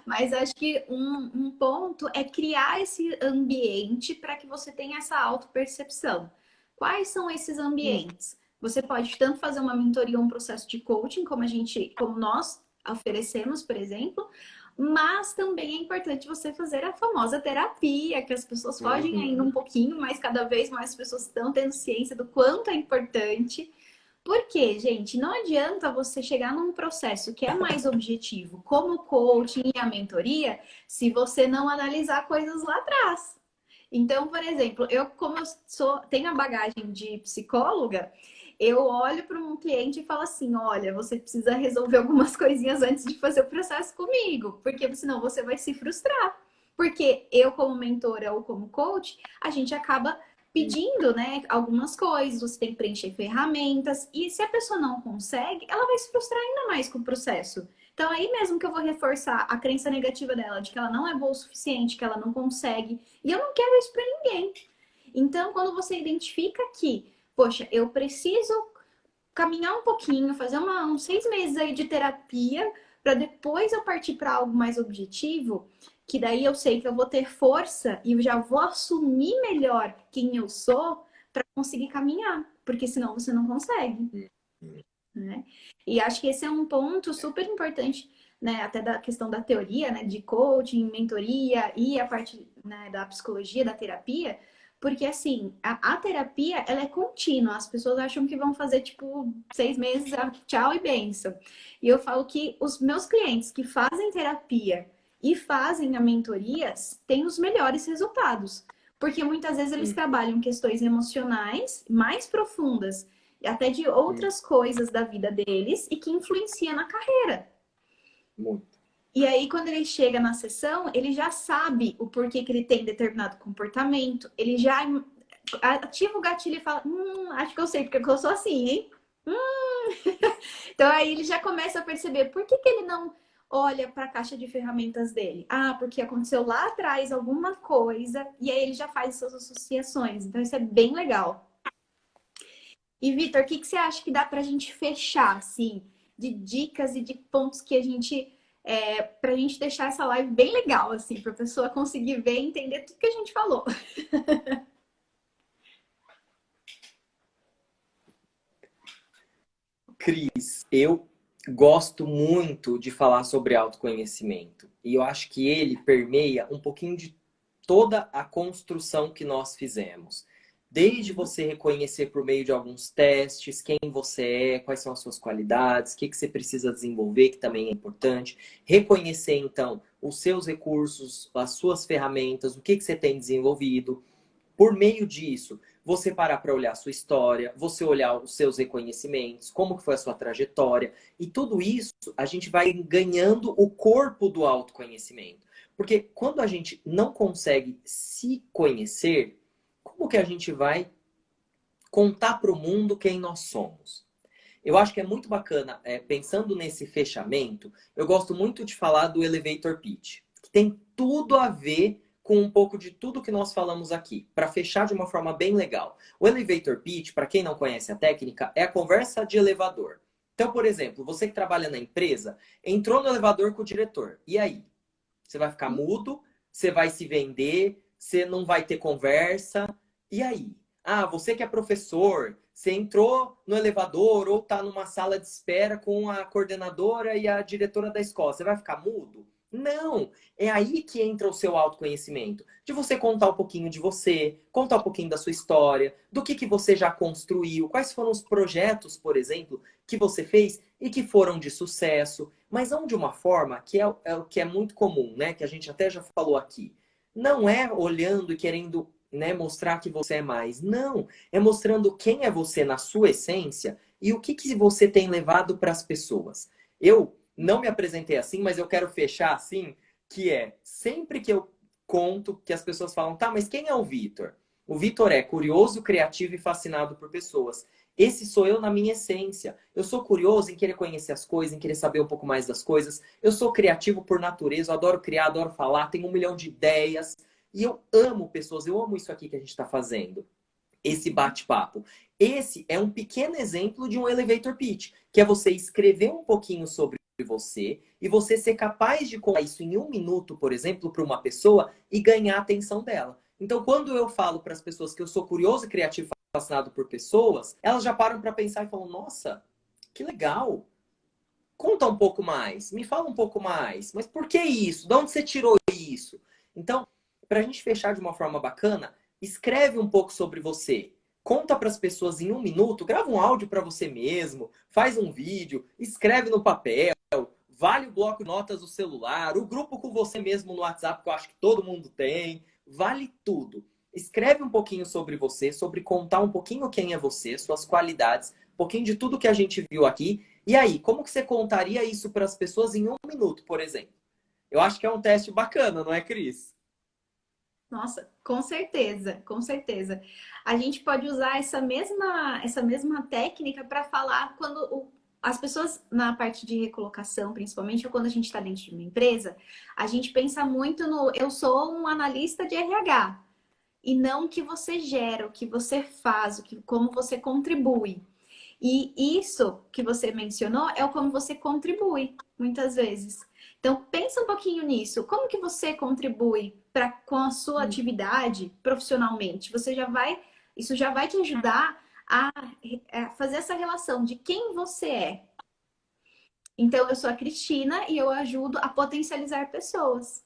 Mas acho que um ponto é criar esse ambiente para que você tenha essa autopercepção. Quais são esses ambientes? Você pode tanto fazer uma mentoria ou um processo de coaching, como nós oferecemos, por exemplo, mas também é importante você fazer a famosa terapia, que as pessoas fogem ainda um Uhum. pouquinho, mas cada vez mais pessoas estão tendo ciência do quanto é importante. Porque, gente, não adianta você chegar num processo que é mais objetivo, como o coaching e a mentoria, se você não analisar coisas lá atrás. Então, por exemplo, como tenho a bagagem de psicóloga, eu olho para um cliente e falo assim: olha, você precisa resolver algumas coisinhas antes de fazer o processo comigo, porque senão você vai se frustrar. Porque eu, como mentora ou como coach, a gente acaba pedindo, né, algumas coisas, você tem que preencher ferramentas, e se a pessoa não consegue, ela vai se frustrar ainda mais com o processo. Então, aí mesmo que eu vou reforçar a crença negativa dela, de que ela não é boa o suficiente, que ela não consegue, e eu não quero isso para ninguém. Então, quando você identifica que, poxa, eu preciso caminhar um pouquinho, fazer uns 6 meses aí de terapia, para depois eu partir para algo mais objetivo, que daí eu sei que eu vou ter força e eu já vou assumir melhor quem eu sou para conseguir caminhar, porque senão você não consegue, né? E acho que esse é um ponto super importante, né, até da questão da teoria, né, de coaching, mentoria e a parte, né, da psicologia, da terapia, porque assim, a terapia, ela é contínua, as pessoas acham que vão fazer, tipo, 6 meses, tchau e benção. E eu falo que os meus clientes que fazem terapia e fazem a mentoria têm os melhores resultados, porque muitas vezes eles trabalham questões emocionais mais profundas, até de outras coisas da vida deles e que influencia na carreira. Muito. E aí, quando ele chega na sessão, ele já sabe o porquê que ele tem determinado comportamento, ele já ativa o gatilho e fala: acho que eu sei porque eu sou assim, hein? Então aí ele já começa a perceber por que ele não olha para a caixa de ferramentas dele. Ah, porque aconteceu lá atrás alguma coisa, e aí ele já faz suas associações. Então, isso é bem legal. E, Vitor, o que você acha que dá para a gente fechar, assim, de dicas e de pontos que a gente... para a gente deixar essa live bem legal, assim, para a pessoa conseguir ver e entender tudo que a gente falou. Cris, eu gosto muito de falar sobre autoconhecimento. E eu acho que ele permeia um pouquinho de toda a construção que nós fizemos. Desde você reconhecer por meio de alguns testes quem você é, quais são as suas qualidades, o que você precisa desenvolver, que também é importante. Reconhecer, então, os seus recursos, as suas ferramentas, o que você tem desenvolvido. Por meio disso, você parar para olhar a sua história, você olhar os seus reconhecimentos, como que foi a sua trajetória. E tudo isso, a gente vai ganhando o corpo do autoconhecimento. Porque quando a gente não consegue se conhecer, como que a gente vai contar para o mundo quem nós somos? Eu acho que é muito bacana, pensando nesse fechamento, eu gosto muito de falar do elevator pitch, que tem tudo a ver com um pouco de tudo que nós falamos aqui, para fechar de uma forma bem legal. O elevator pitch, para quem não conhece a técnica, é a conversa de elevador. Então, por exemplo, você que trabalha na empresa, entrou no elevador com o diretor. E aí? Você vai ficar mudo? Você vai se vender? Você não vai ter conversa? E aí? Ah, você que é professor, você entrou no elevador ou está numa sala de espera com a coordenadora e a diretora da escola. Você vai ficar mudo? Não! É aí que entra o seu autoconhecimento. De você contar um pouquinho de você, contar um pouquinho da sua história, do que você já construiu, quais foram os projetos, por exemplo, que você fez e que foram de sucesso, mas não de uma forma que é o que é muito comum, né? Que a gente até já falou aqui. Não é olhando e querendo, né, mostrar que você é mais. Não, é mostrando quem é você na sua essência e o que você tem levado para as pessoas. Eu não me apresentei assim, mas eu quero fechar assim, que é sempre que eu conto que as pessoas falam, tá, mas quem é o Vitor? O Vitor é curioso, criativo e fascinado por pessoas. Esse sou eu na minha essência. Eu sou curioso em querer conhecer as coisas, em querer saber um pouco mais das coisas. Eu sou criativo por natureza, eu adoro criar, adoro falar, tenho 1 milhão de ideias. E eu amo pessoas, eu amo isso aqui que a gente está fazendo. Esse bate-papo. Esse é um pequeno exemplo de um elevator pitch, que é você escrever um pouquinho sobre você e você ser capaz de contar isso em 1 minuto, por exemplo, para uma pessoa e ganhar a atenção dela. Então, quando eu falo para as pessoas que eu sou curioso, criativo, fascinado por pessoas, elas já param para pensar e falam: nossa, que legal! Conta um pouco mais, me fala um pouco mais. Mas por que isso? De onde você tirou isso? Então, para a gente fechar de uma forma bacana, escreve um pouco sobre você. Conta para as pessoas em 1 minuto, grava um áudio para você mesmo, faz um vídeo, escreve no papel, vale o bloco de notas do celular, o grupo com você mesmo no WhatsApp, que eu acho que todo mundo tem, vale tudo. Escreve um pouquinho sobre você, sobre contar um pouquinho quem é você, suas qualidades, um pouquinho de tudo que a gente viu aqui. E aí, como que você contaria isso para as pessoas em 1 minuto, por exemplo? Eu acho que é um teste bacana, não é, Cris? Nossa, com certeza, com certeza. A gente pode usar essa mesma técnica para falar as pessoas na parte de recolocação, principalmente, ou quando a gente está dentro de uma empresa, a gente pensa muito no eu sou um analista de RH, e não o que você gera, o que você faz, como você contribui. E isso que você mencionou é o como você contribui, muitas vezes. Então, pensa um pouquinho nisso. Como que você contribui com a sua atividade profissionalmente? Isso já vai te ajudar a fazer essa relação de quem você é. Então, eu sou a Cristina e eu ajudo a potencializar pessoas.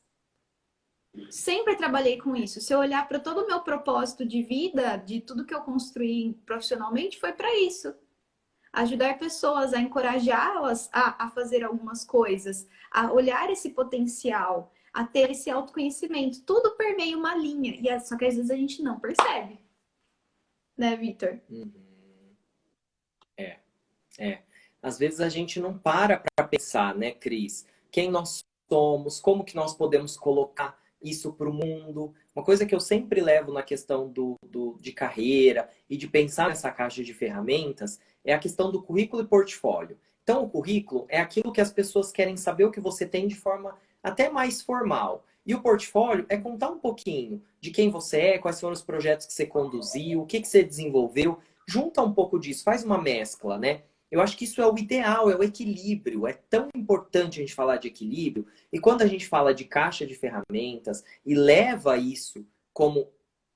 Sempre trabalhei com isso. Se eu olhar para todo o meu propósito de vida, de tudo que eu construí profissionalmente, foi para isso. Ajudar pessoas, a encorajá-las a fazer algumas coisas, a olhar esse potencial, a ter esse autoconhecimento. Tudo permeia uma linha. Só que às vezes a gente não percebe. Né, Vitor? Uhum. É, é. Às vezes a gente não para pensar, né, Cris? Quem nós somos, como que nós podemos colocar isso para o mundo. Uma coisa que eu sempre levo na questão de carreira e de pensar nessa caixa de ferramentas é a questão do currículo e portfólio. Então, o currículo é aquilo que as pessoas querem saber o que você tem de forma até mais formal. E o portfólio é contar um pouquinho de quem você é, quais foram os projetos que você conduziu, o que você desenvolveu. Junta um pouco disso, faz uma mescla, né? Eu acho que isso é o ideal, é o equilíbrio. É tão importante a gente falar de equilíbrio. E quando a gente fala de caixa de ferramentas e leva isso como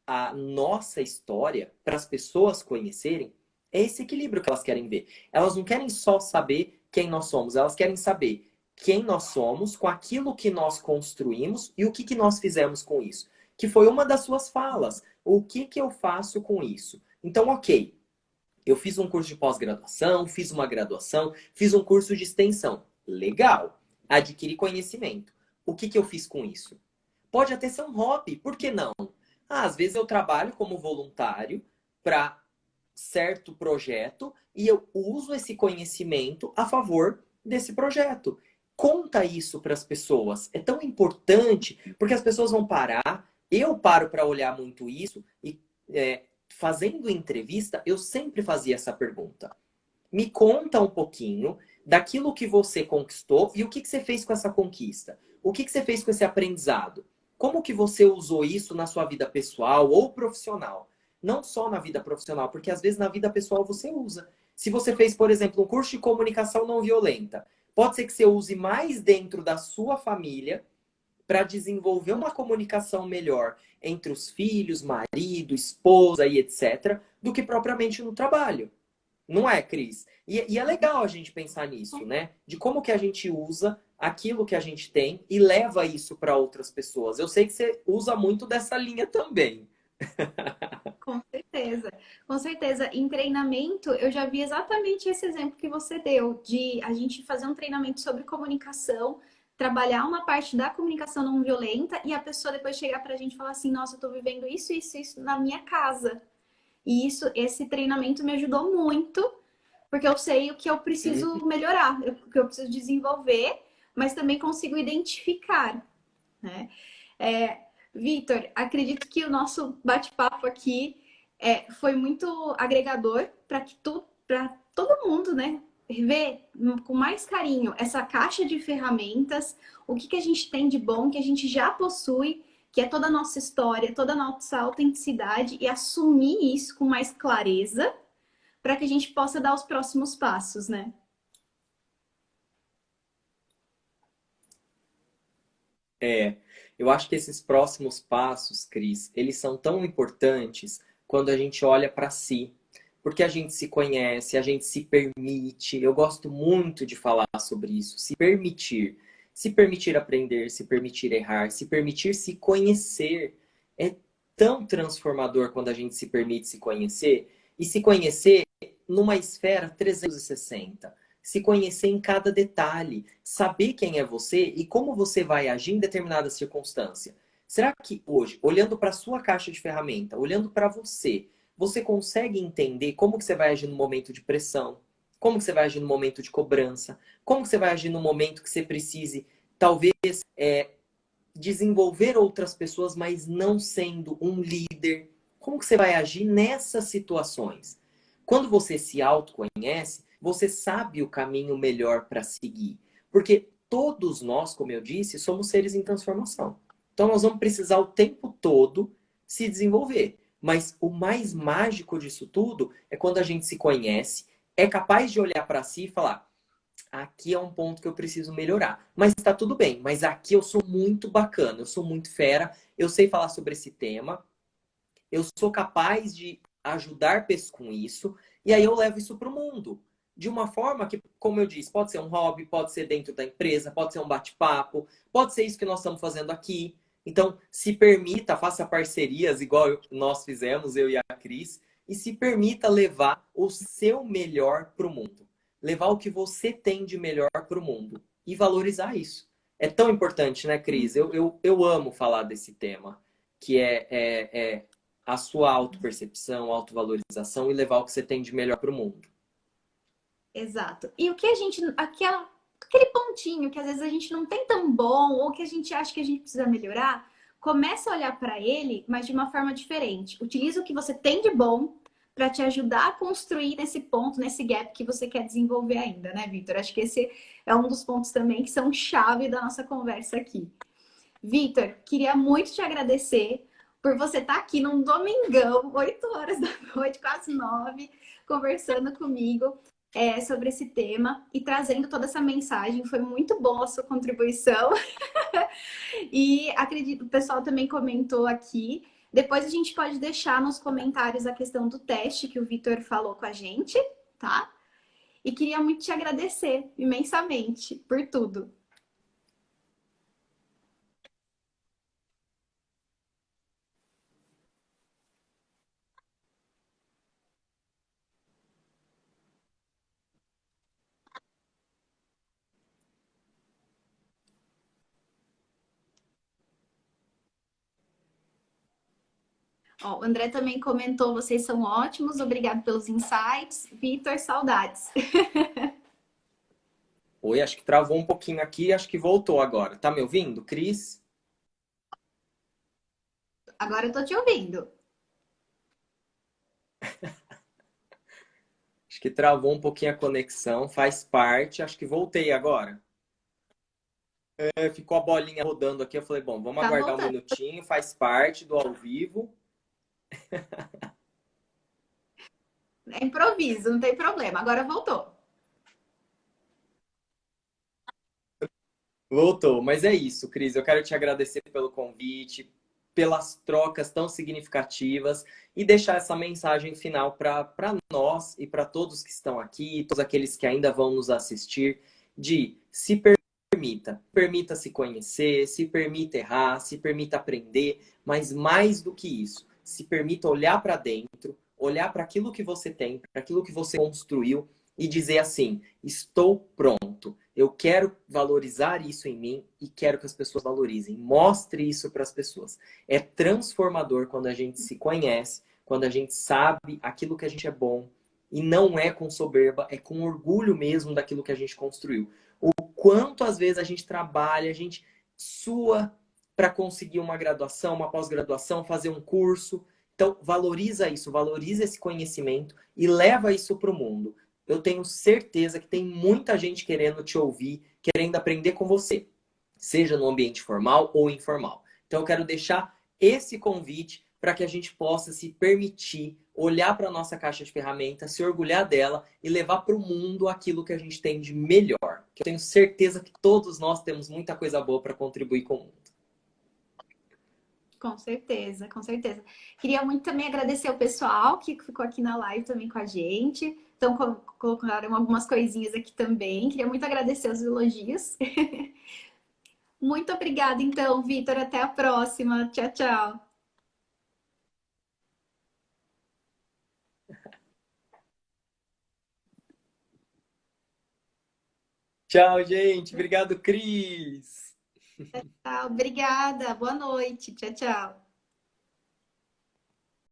a nossa história para as pessoas conhecerem, é esse equilíbrio que elas querem ver. Elas não querem só saber quem nós somos, elas querem saber quem nós somos com aquilo que nós construímos e o que nós fizemos com isso. Que foi uma das suas falas. O que eu faço com isso? Então, ok, eu fiz um curso de pós-graduação, fiz uma graduação, fiz um curso de extensão. Legal. Adquiri conhecimento. O que eu fiz com isso? Pode até ser um hobby, por que não? Às vezes eu trabalho como voluntário para certo projeto e eu uso esse conhecimento a favor desse projeto. Conta isso para as pessoas. É tão importante porque as pessoas vão parar. Eu paro para olhar muito isso e fazendo entrevista eu sempre fazia essa pergunta. Me conta um pouquinho daquilo que você conquistou e o que você fez com essa conquista. O que você fez com esse aprendizado? Como que você usou isso na sua vida pessoal ou profissional? Não só na vida profissional, porque às vezes na vida pessoal você usa. Se você fez, por exemplo, um curso de comunicação não violenta, pode ser que você use mais dentro da sua família para desenvolver uma comunicação melhor entre os filhos, marido, esposa e etc., do que propriamente no trabalho. Não é, Cris? E é legal a gente pensar nisso, né? De como que a gente usa aquilo que a gente tem e leva isso para outras pessoas. Eu sei que você usa muito dessa linha também. Com certeza, com certeza. Em treinamento, eu já vi exatamente esse exemplo que você deu, de a gente fazer um treinamento sobre comunicação, trabalhar uma parte da comunicação não violenta e a pessoa depois chegar para a gente e falar assim: nossa, eu estou vivendo isso, isso, isso na minha casa. E esse treinamento me ajudou muito, porque eu sei o que eu preciso melhorar, o que eu preciso desenvolver, mas também consigo identificar, né? Vitor, acredito que o nosso bate-papo aqui foi muito agregador para todo mundo, né? Ver com mais carinho essa caixa de ferramentas, o que a gente tem de bom, que a gente já possui, que é toda a nossa história, toda a nossa autenticidade, e assumir isso com mais clareza para que a gente possa dar os próximos passos, né? Eu acho que esses próximos passos, Cris, eles são tão importantes quando a gente olha para si. Porque a gente se conhece, a gente se permite. Eu gosto muito de falar sobre isso. Se permitir. Se permitir aprender, se permitir errar, se permitir se conhecer. É tão transformador quando a gente se permite se conhecer. E se conhecer numa esfera 360. Se conhecer em cada detalhe, saber quem é você e como você vai agir em determinada circunstância. Será que hoje, olhando para a sua caixa de ferramenta, olhando para você, você consegue entender como que você vai agir no momento de pressão? Como que você vai agir no momento de cobrança? Como que você vai agir no momento que você precise, talvez, desenvolver outras pessoas, mas não sendo um líder? Como que você vai agir nessas situações? Quando você se autoconhece, você sabe o caminho melhor para seguir. Porque todos nós, como eu disse, somos seres em transformação. Então nós vamos precisar o tempo todo se desenvolver. Mas o mais mágico disso tudo é quando a gente se conhece, é capaz de olhar para si e falar: aqui é um ponto que eu preciso melhorar. Mas está tudo bem, mas aqui eu sou muito bacana, eu sou muito fera, eu sei falar sobre esse tema, eu sou capaz de ajudar pessoas com isso, e aí eu levo isso para o mundo. De uma forma que, como eu disse, pode ser um hobby, pode ser dentro da empresa, pode ser um bate-papo, pode ser isso que nós estamos fazendo aqui. Então, se permita, faça parcerias, igual nós fizemos, eu e a Cris, e se permita levar o seu melhor para o mundo. Levar o que você tem de melhor para o mundo e valorizar isso. É tão importante, né, Cris? Eu amo falar desse tema, que é a sua autopercepção, autovalorização e levar o que você tem de melhor para o mundo. Exato. E o que a gente, aquele pontinho que às vezes a gente não tem tão bom ou que a gente acha que a gente precisa melhorar, começa a olhar para ele, mas de uma forma diferente. Utiliza o que você tem de bom para te ajudar a construir nesse ponto, nesse gap que você quer desenvolver ainda, né, Vitor? Acho que esse é um dos pontos também que são chave da nossa conversa aqui. Vitor, queria muito te agradecer por você estar aqui num domingão, 8 horas da noite, quase 9, conversando comigo sobre esse tema e trazendo toda essa mensagem. Foi muito boa a sua contribuição. E acredito, o pessoal também comentou aqui. Depois a gente pode deixar nos comentários a questão do teste que o Vitor falou com a gente, tá? E queria muito te agradecer imensamente por tudo. Ó, o André também comentou, vocês são ótimos, obrigado pelos insights. Vitor, saudades. Oi, acho que travou um pouquinho aqui, acho que voltou agora. Tá me ouvindo, Cris? Agora eu tô te ouvindo. Acho que travou um pouquinho a conexão, faz parte. Acho que voltei agora. Ficou a bolinha rodando aqui, eu falei, bom, vamos Tá aguardar um voltando. minutinho, faz parte do ao vivo. É improviso, não tem problema. Agora voltou. Voltou, mas é isso, Cris. Eu quero te agradecer pelo convite, pelas trocas tão significativas e deixar essa mensagem final para nós e para todos que estão aqui, todos aqueles que ainda vão nos assistir, de se permita se conhecer, se permita errar, se permita aprender, mas mais do que isso, se permita olhar para dentro, olhar para aquilo que você tem, para aquilo que você construiu e dizer assim: estou pronto. Eu quero valorizar isso em mim e quero que as pessoas valorizem. Mostre isso para as pessoas. É transformador quando a gente se conhece, quando a gente sabe aquilo que a gente é bom. E não é com soberba, é com orgulho mesmo daquilo que a gente construiu. O quanto às vezes a gente trabalha, a gente sua para conseguir uma graduação, uma pós-graduação, fazer um curso. Então, valoriza isso, valoriza esse conhecimento e leva isso para o mundo. Eu tenho certeza que tem muita gente querendo te ouvir, querendo aprender com você, seja no ambiente formal ou informal. Então, eu quero deixar esse convite para que a gente possa se permitir olhar para a nossa caixa de ferramentas, se orgulhar dela e levar para o mundo aquilo que a gente tem de melhor. Que eu tenho certeza que todos nós temos muita coisa boa para contribuir com o mundo. Com certeza, com certeza. Queria muito também agradecer o pessoal que ficou aqui na live também com a gente. Então, colocaram algumas coisinhas aqui também. Queria muito agradecer os elogios. Muito obrigada, então, Vitor. Até a próxima. Tchau, tchau. Tchau, gente. Obrigado, Cris. Obrigada. Boa noite. Tchau, tchau.